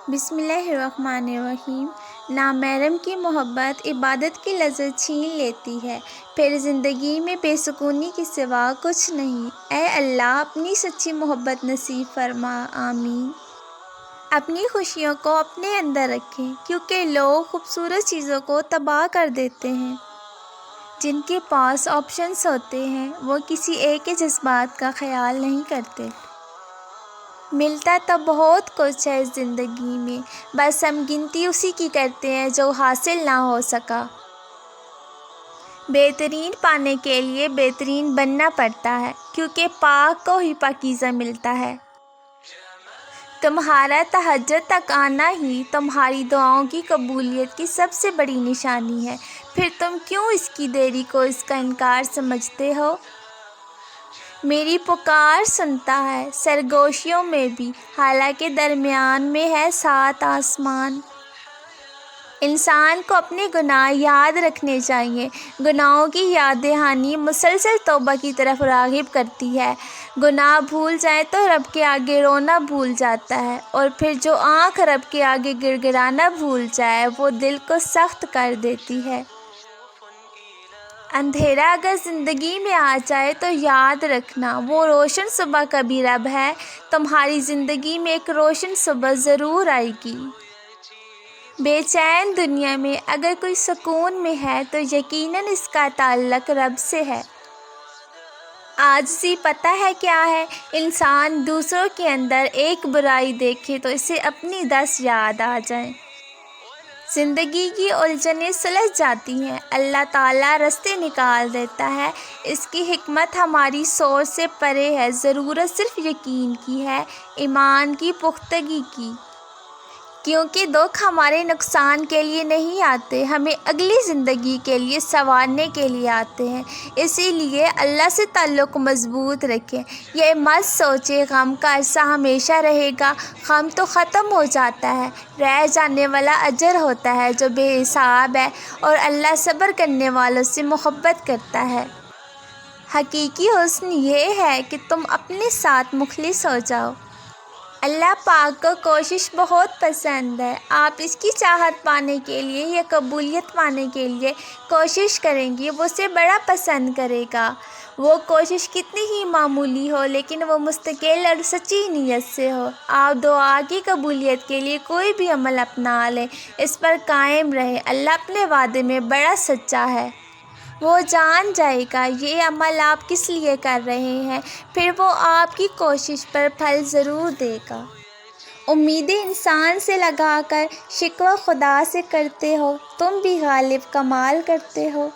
بسم اللہ الرحمن الرحیم۔ نامحرم کی محبت عبادت کی لذت چھین لیتی ہے، پھر زندگی میں بے سکونی کے سوا کچھ نہیں۔ اے اللہ اپنی سچی محبت نصیب فرما، آمین۔ اپنی خوشیوں کو اپنے اندر رکھیں، کیونکہ لوگ خوبصورت چیزوں کو تباہ کر دیتے ہیں۔ جن کے پاس آپشنز ہوتے ہیں وہ کسی ایک کے جذبات کا خیال نہیں کرتے۔ ملتا تو بہت کچھ ہے اس زندگی میں، بس ہم گنتی اسی کی کرتے ہیں جو حاصل نہ ہو سکا۔ بہترین پانے کے لیے بہترین بننا پڑتا ہے، کیونکہ پاک کو ہی پاکیزہ ملتا ہے۔ تمہارا تہجد تک آنا ہی تمہاری دعاؤں کی قبولیت کی سب سے بڑی نشانی ہے، پھر تم کیوں اس کی دیری کو اس کا انکار سمجھتے ہو؟ میری پکار سنتا ہے سرگوشیوں میں بھی، حالانکہ درمیان میں ہے 7 آسمان۔ انسان کو اپنے گناہ یاد رکھنے چاہیے۔ گناہوں کی یاد دہانی مسلسل توبہ کی طرف راغب کرتی ہے۔ گناہ بھول جائے تو رب کے آگے رونا بھول جاتا ہے، اور پھر جو آنکھ رب کے آگے گڑ گڑانا بھول جائے وہ دل کو سخت کر دیتی ہے۔ اندھیرا اگر زندگی میں آ جائے تو یاد رکھنا وہ روشن صبح کا بھی رب ہے۔ تمہاری زندگی میں ایک روشن صبح ضرور آئے گی۔ بے چین دنیا میں اگر کوئی سکون میں ہے تو یقیناً اس کا تعلق رب سے ہے۔ عاجزی پتہ ہے کیا ہے؟ انسان دوسروں کے اندر ایک برائی دیکھے تو اسے اپنی 10 یاد آ جائیں۔ زندگی کی الجھنیں سلجھ جاتی ہیں، اللہ تعالیٰ راستے نکال دیتا ہے۔ اس کی حکمت ہماری سوچ سے پرے ہے۔ ضرورت صرف یقین کی ہے، ایمان کی پختگی کی۔ کیونکہ دکھ ہمارے نقصان کے لیے نہیں آتے، ہمیں اگلی زندگی کے لیے سنوارنے کے لیے آتے ہیں۔ اسی لیے اللہ سے تعلق مضبوط رکھیں۔ یہ مت سوچیں غم کا عرصہ ہمیشہ رہے گا، غم تو ختم ہو جاتا ہے، رہ جانے والا اجر ہوتا ہے جو بے حساب ہے، اور اللہ صبر کرنے والوں سے محبت کرتا ہے۔ حقیقی حسن یہ ہے کہ تم اپنے ساتھ مخلص ہو جاؤ۔ اللہ پاک کو کوشش بہت پسند ہے۔ آپ اس کی چاہت پانے کے لیے یا قبولیت پانے کے لیے کوشش کریں گے، وہ اسے بڑا پسند کرے گا۔ وہ کوشش کتنی ہی معمولی ہو لیکن وہ مستقل اور سچی نیت سے ہو۔ آپ دعا کی قبولیت کے لیے کوئی بھی عمل اپنا لیں، اس پر قائم رہیں۔ اللہ اپنے وعدے میں بڑا سچا ہے۔ وہ جان جائے گا یہ عمل آپ کس لیے کر رہے ہیں، پھر وہ آپ کی کوشش پر پھل ضرور دے گا۔ امیدیں انسان سے لگا کر شکوہ خدا سے کرتے ہو، تم بھی غالب کمال کرتے ہو۔